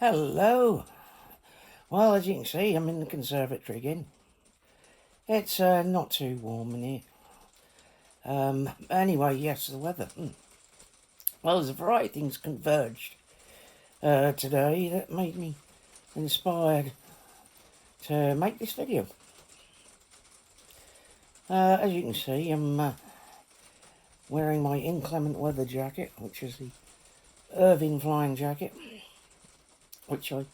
Hello. Well, as you can see, I'm in the conservatory again. It's not too warm in here. Anyway, yes, the weather. Well, there's a variety of things converged today that made me inspired to make this video. As you can see, I'm wearing my inclement weather jacket, which is the Irving flying jacket, which I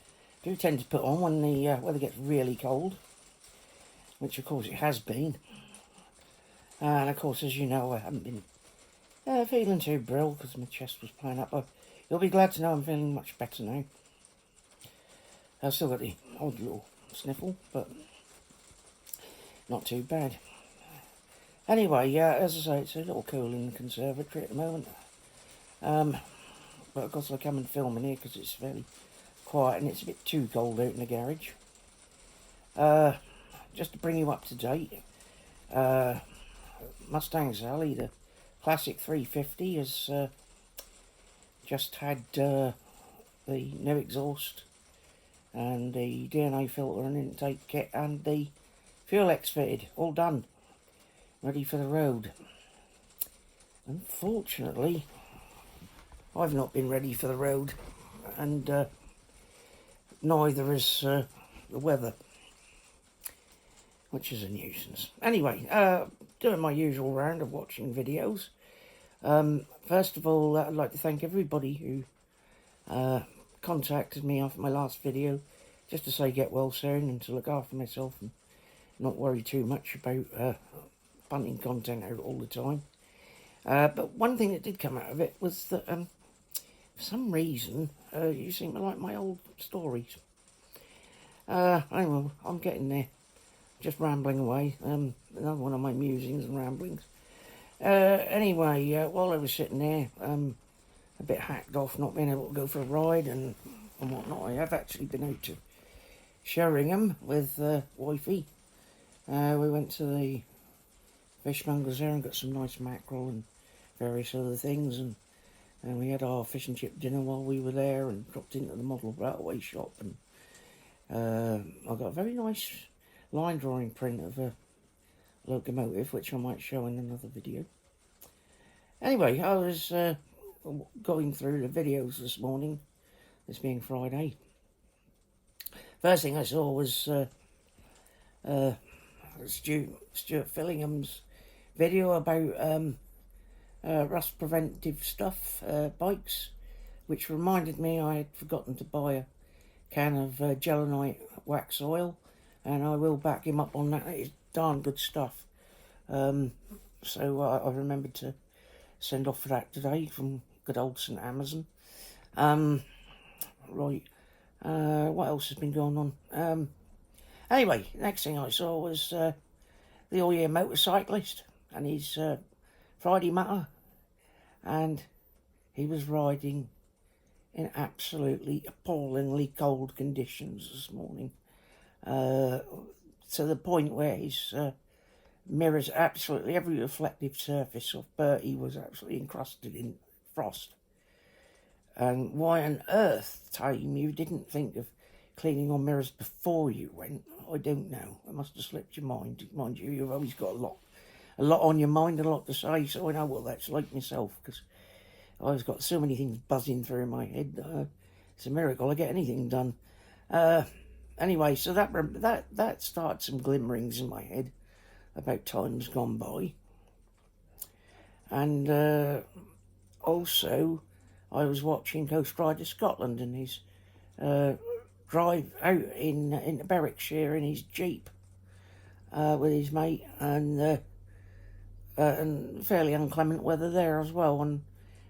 do tend to put on when the weather gets really cold, which of course it has been. And of course, as you know, I haven't been feeling too brill because my chest was playing up. But you'll be glad to know I'm feeling much better now. I've still got the odd little sniffle, but not too bad. Anyway, as I say, it's a little cool in the conservatory at the moment. But of course I come and film in here because it's fairly quiet and it's a bit too cold out in the garage. Just to bring you up to date, Mustang Sally, the classic 350, has just had the new exhaust and the DNA filter and intake kit and the fuel X fitted, all done, ready for the road. Unfortunately, I've not been ready for the road, and neither is the weather, which is a nuisance. Anyway, doing my usual round of watching videos. First of all, I'd like to thank everybody who contacted me after my last video, just to say get well soon and to look after myself and not worry too much about punting content out all the time. But one thing that did come out of it was that for some reason you seem to like my old stories. Anyway, I'm getting there. Just rambling away. Another one of my musings and ramblings. Anyway, while I was sitting there, a bit hacked off, not being able to go for a ride and whatnot, I have actually been out to Sheringham with wifey. We went to the fishmongers there and got some nice mackerel and various other things, and we had our fish and chip dinner while we were there, and dropped into the model railway shop, and I got a very nice line drawing print of a locomotive, which I might show in another video. Anyway, I was going through the videos this morning, this being Friday. First thing I saw was Stuart Fillingham's video about rust preventive stuff, bikes, which reminded me I had forgotten to buy a can of Gelinite wax oil, and I will back him up on that. It's darn good stuff. So I remembered to send off for that today from good old St Amazon. Right, what else has been going on? Anyway, next thing I saw was the all-year motorcyclist and his Friday matter, and he was riding in absolutely appallingly cold conditions this morning, to the point where his mirrors, absolutely every reflective surface of Bertie was absolutely encrusted in frost. And why on earth, Tame, you didn't think of cleaning your mirrors before you went, I don't know. It must have slipped your mind. Mind you, you've always got a lot on your mind, a lot to say, so I know what that's like myself, because I've got so many things buzzing through my head. It's a miracle I get anything done. Anyway, so that started some glimmerings in my head about times gone by. And also, I was watching Coast Rider Scotland and his drive out in Berwickshire in his Jeep with his mate, and fairly inclement weather there as well, and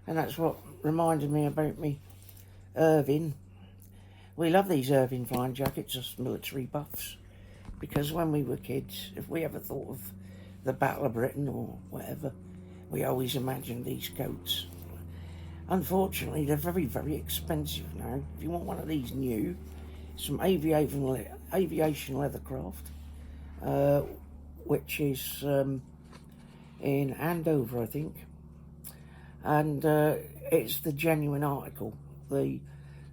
that's what reminded me about me Irving. We love these Irving flying jackets, us military buffs, because when we were kids, if we ever thought of the Battle of Britain or whatever, we always imagined these coats. Unfortunately, they're very, very expensive now. If you want one of these new, some aviation leathercraft, which is in Andover, I think, and it's the genuine article. The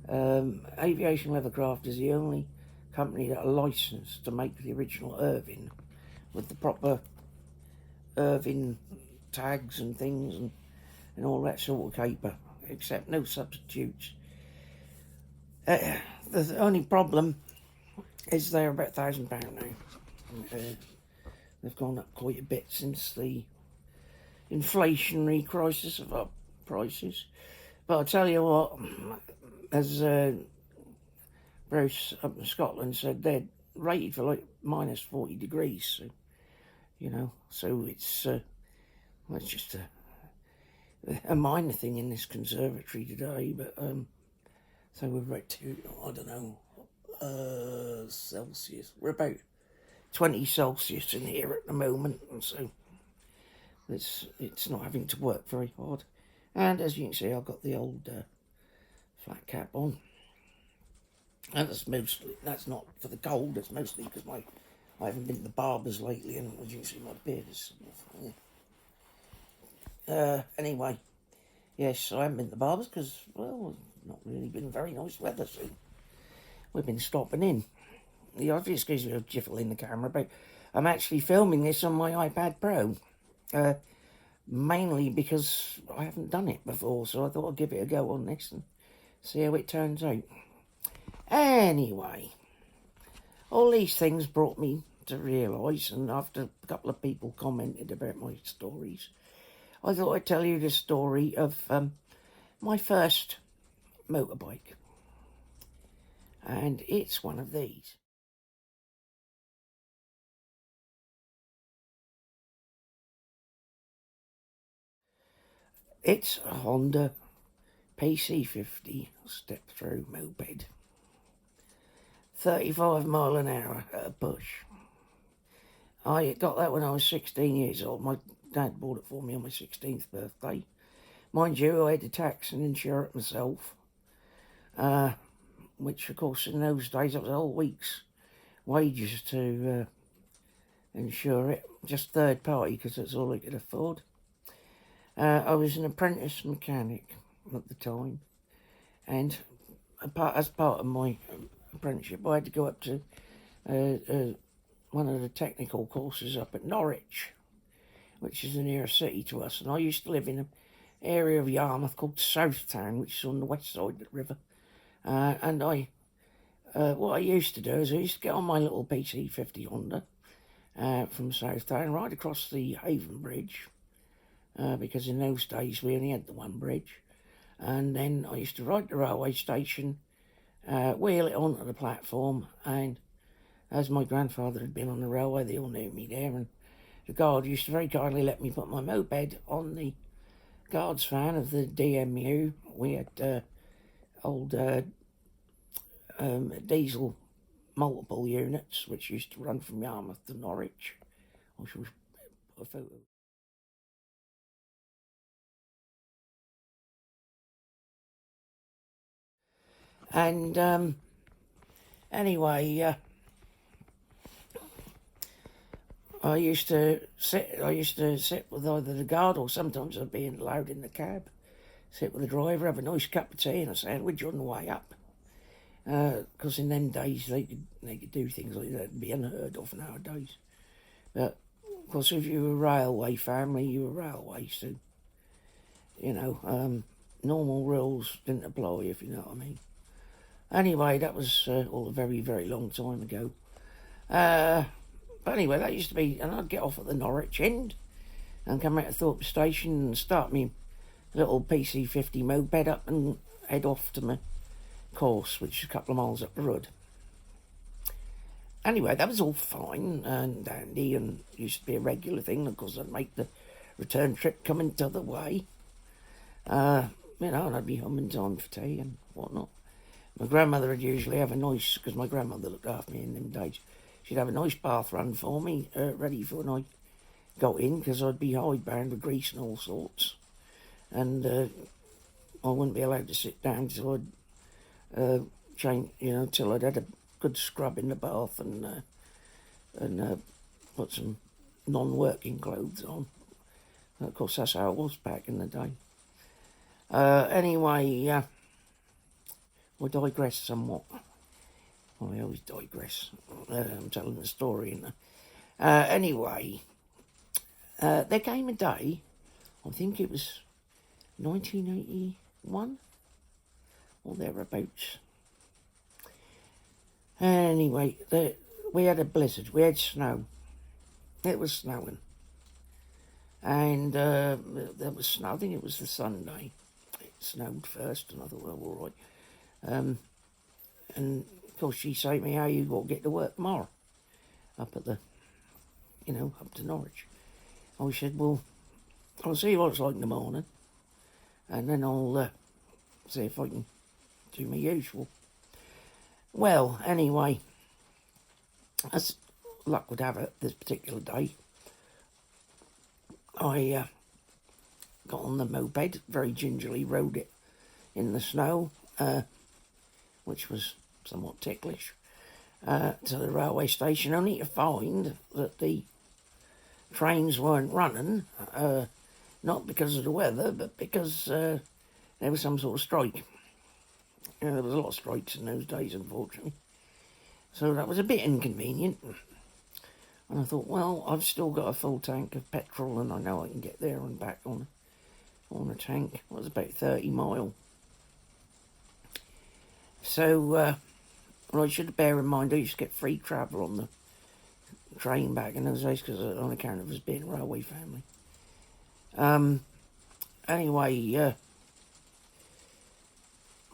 Aviation Leathercraft is the only company that are licensed to make the original Irving with the proper Irving tags and things and all that sort of caper, except no substitutes. The only problem is they're about £1,000 now. They've gone up quite a bit since the inflationary crisis of our prices. But I tell you what, as Bruce up in Scotland said, they're rated for like minus 40 degrees. So, you know, so it's just a minor thing in this conservatory today. But so we're at I don't know, Celsius. We're about 20 Celsius in here at the moment, and so it's not having to work very hard. And as you can see, I've got the old flat cap on, and that's not for the cold. It's mostly because I haven't been to the barbers lately, and as you can see, my beard is. Anyway, yes, I haven't been to the barbers because, well, it's not really been very nice weather, so we've been stopping in. The obvious gives me a jiffle in the camera, but I'm actually filming this on my iPad Pro, mainly because I haven't done it before, so I thought I'd give it a go on this and see how it turns out. Anyway, all these things brought me to realise, and after a couple of people commented about my stories, I thought I'd tell you the story of my first motorbike. And it's one of these. It's a Honda PC50 step-through moped. 35 mile an hour at a push. I got that when I was 16 years old. My dad bought it for me on my 16th birthday. Mind you, I had to tax and insure it myself. Which, of course, in those days, it was a whole week's wages to insure it. Just third party, because that's all I could afford. I was an apprentice mechanic at the time. And as part of my apprenticeship, I had to go up to one of the technical courses up at Norwich, which is the nearest city to us. And I used to live in an area of Yarmouth called Southtown, which is on the west side of the river. And what I used to do is I used to get on my little PC50 Honda from Southtown right across the Haven Bridge, because in those days we only had the one bridge. And then I used to ride to the railway station, wheel it onto the platform, and as my grandfather had been on the railway, they all knew me there, and the guard used to very kindly let me put my moped on the guard's van of the DMU. We had old diesel multiple units, which used to run from Yarmouth to Norwich. I shall put a photo. And anyway, I used to sit with either the guard, or sometimes I'd be allowed in the cab. Sit with the driver, have a nice cup of tea and a sandwich on the way up. Because in them days they could do things like that and be unheard of nowadays. But of course, if you were a railway family, you were railway, so you know, normal rules didn't apply, if you know what I mean. Anyway, that was all a very, very long time ago. But anyway, that used to be, and I'd get off at the Norwich end and come out of Thorpe Station and start me little PC50 moped up and head off to my course, which is a couple of miles up the road. Anyway, that was all fine and dandy and used to be a regular thing. Of course, I'd make the return trip coming the other way. You know, and I'd be humming time for tea and whatnot. My grandmother would usually have a nice, because my grandmother looked after me in them days, she'd have a nice bath run for me, ready for when I got in, because I'd be hidebound with grease and all sorts. And I wouldn't be allowed to sit down till I'd change, you know, till I'd had a good scrub in the bath and put some non-working clothes on. Of course, that's how it was back in the day. Anyway, I digress somewhat. Well, I always digress. I'm telling the story, and anyway, there came a day, I think it was 1981 or thereabouts. Anyway, we had a blizzard. We had snow. It was snowing. And there was snow. I think it was the Sunday. It snowed first, and I thought, well, all right. And of course, she said to me, "How you got to get to work tomorrow?" Up at the, up to Norwich. I said, "Well, I'll see what it's like in the morning, and then I'll see if I can do my usual." Well, anyway, as luck would have it, this particular day, I got on the moped, very gingerly rode it in the snow, which was somewhat ticklish, to the railway station, only to find that the trains weren't running, not because of the weather, but because there was some sort of strike. There was a lot of strikes in those days, unfortunately. So that was a bit inconvenient. And I thought, well, I've still got a full tank of petrol, and I know I can get there and back on a tank. It was about 30 mile. So, well, I should bear in mind I used to get free travel on the train back in those days, because on account of us being a railway family. Anyway,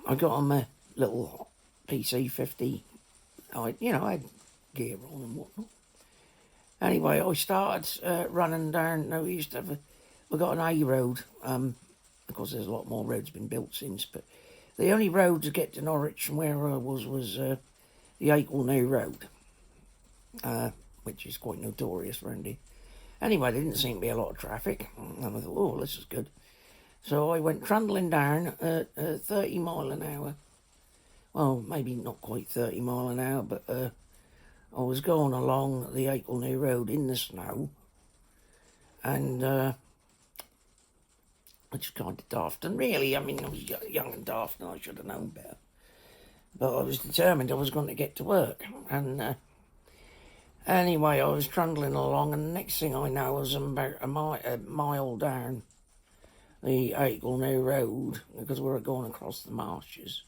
I got on my little PC-50. I had gear on and whatnot. Anyway, I started running down. No, we got an A road. Of course, there's a lot more roads been built since, but the only road to get to Norwich from where I was the Akelknow Road, which is quite notorious around here. Anyway, there didn't seem to be a lot of traffic, and I thought, oh, this is good. So I went trundling down at 30 mile an hour. Well, maybe not quite 30 mile an hour, but I was going along the Akelknow Road in the snow, and which is kind of daft. And really, I mean, I was young and daft, and I should have known better. But I was determined I was going to get to work. And anyway, I was trundling along, and the next thing I know, I was about a mile down the Akelknow Road, because we were going across the marshes.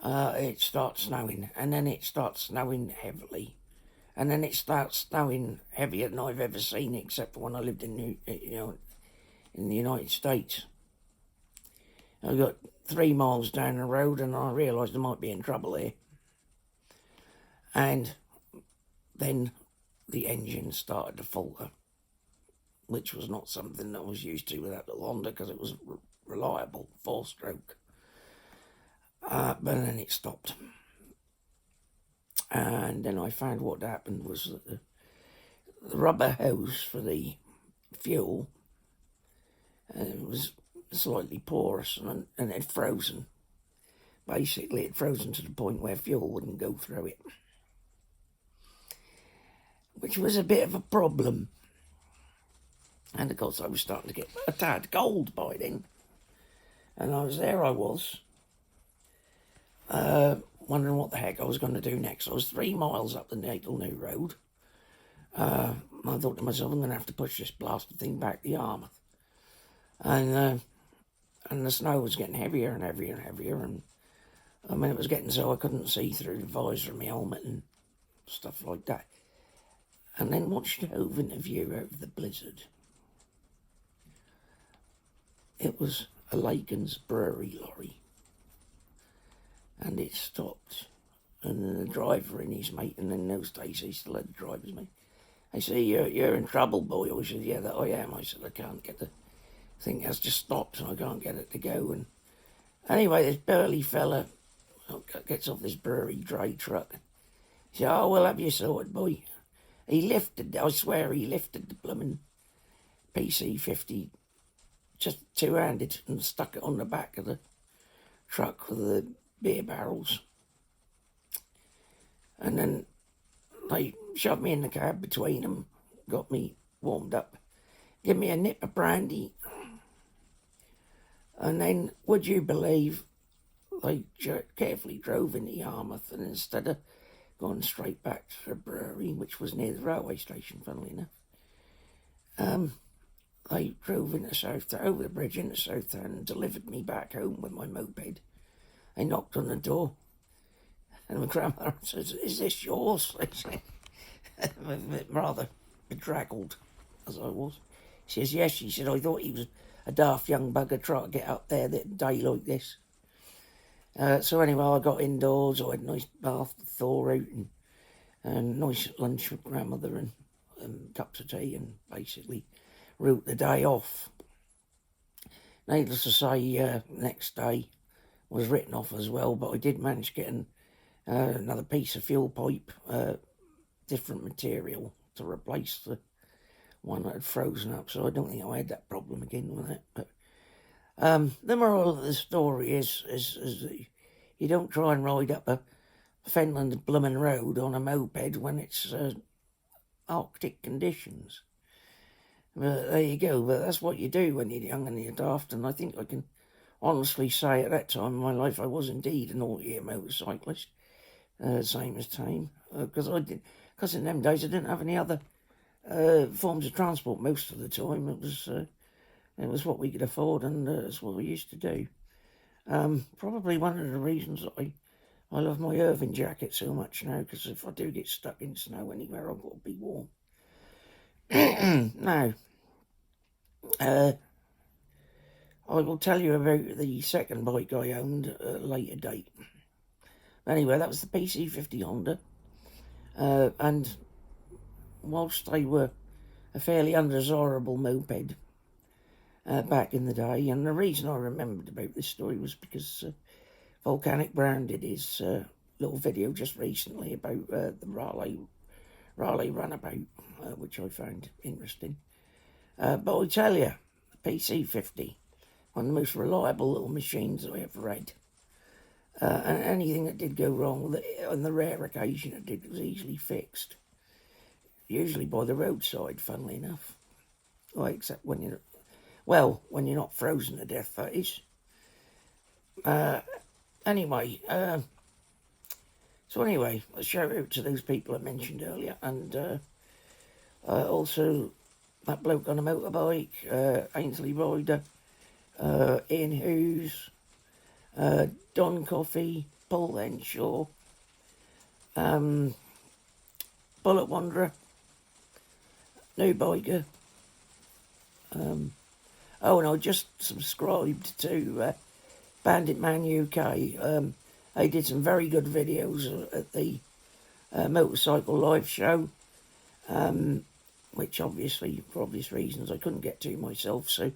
It starts snowing, and then it starts snowing heavily, and then it starts snowing heavier than I've ever seen, except for when I lived in in the United States. I got 3 miles down the road, and I realised I might be in trouble here. And then the engine started to falter, which was not something that I was used to with that little Honda, because it was reliable, 4-stroke. But then it stopped. And then I found what happened was that the rubber hose for the fuel was slightly porous, and it had frozen. Basically, it had frozen to the point where fuel wouldn't go through it, which was a bit of a problem. And of course, I was starting to get a tad cold by then. And I was wondering what the heck I was going to do next. I was 3 miles up the Akelknow Road. I thought to myself, I'm going to have to push this blasted thing back to Yarmouth. And the snow was getting heavier and heavier and heavier. And I mean, it was getting so I couldn't see through the visor of my helmet and stuff like that. And then what hove into view out of the blizzard? It was a Lagan's brewery lorry. And it stopped. And then the driver and his mate, and in those days he still had the driver's mate. They said, you're in trouble, boy. I said, yeah, that I am. I said, I can't get the thing has just stopped and I can't get it to go. And anyway, this burly fella gets off this brewery dray truck. He said, oh, we'll have you sorted, boy. He lifted, I swear he lifted the blooming PC-50 just two-handed and stuck it on the back of the truck with the beer barrels. And then they shoved me in the cab between them, got me warmed up, give me a nip of brandy. And then, would you believe, they carefully drove into Yarmouth, and instead of going straight back to the brewery, which was near the railway station, funnily enough, they drove into Southtown, over the bridge into Southtown, and delivered me back home with my moped. They knocked on the door, and my grandmother says, "Is this yours?" They said, rather bedraggled as I was. She says, "Yes," she said, "I thought he was a daft young bugger trying to get up there that day like this." So anyway, I got indoors. I had a nice bath to thaw out, and nice lunch with grandmother, and cups of tea, and basically wrote the day off. Needless to say, next day was written off as well, but I did manage to get another piece of fuel pipe, different material to replace the one that had frozen up, so I don't think I had that problem again with it. But the moral of the story is that you don't try and ride up a Fenland bloomin' road on a moped when it's Arctic conditions. But there you go, but that's what you do when you're young and you're daft, and I think I can honestly say at that time in my life I was indeed an all-year motorcyclist, same as Tame, because in them days I didn't have any other forms of transport most of the time. It was what we could afford, and it's what we used to do. Probably one of the reasons that I love my Irving jacket so much now, because if I do get stuck in snow anywhere, I've got to be warm. Now, I will tell you about the second bike I owned at a later date. Anyway, that was the PC50 Honda, and whilst they were a fairly undesirable moped back in the day, and the reason I remembered about this story was because Volcanic Brown did his little video just recently about the Raleigh runabout, which I found interesting. But I tell you, the PC50, one of the most reliable little machines I ever had. And anything that did go wrong, on the rare occasion it did, was easily fixed. Usually by the roadside, funnily enough. Well, except when you're not frozen to death, that is. Anyway, a shout out to those people I mentioned earlier, and also that bloke on a motorbike, Ainsley Ryder, Ian Hughes, Don Coffey, Paul Henshaw, Bullet Wanderer, New Biker. And I just subscribed to Bandit Man UK. They did some very good videos at the Motorcycle Live show, which obviously, for obvious reasons, I couldn't get to myself. So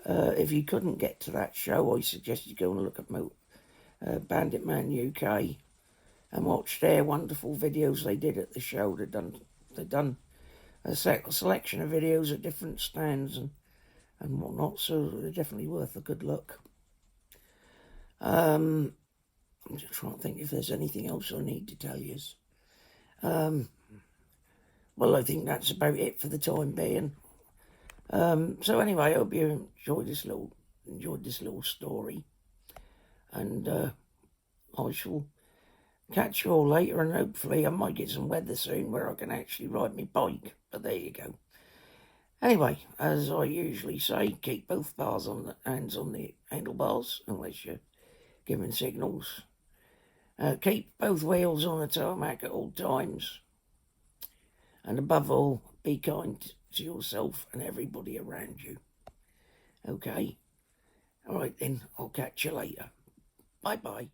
if you couldn't get to that show, I suggest you go and look at Bandit Man UK and watch their wonderful videos they did at the show. They've done a selection of videos at different stands and whatnot, so they're definitely worth a good look. I'm just trying to think if there's anything else I need to tell you. Well, I think that's about it for the time being. So anyway, I hope you enjoyed this little story, and I shall catch you all later, and hopefully I might get some weather soon where I can actually ride my bike. But there you go. Anyway, as I usually say, keep both hands on the handlebars unless you're giving signals. Keep both wheels on the tarmac at all times. And above all, be kind to yourself and everybody around you. Okay? All right then, I'll catch you later. Bye-bye.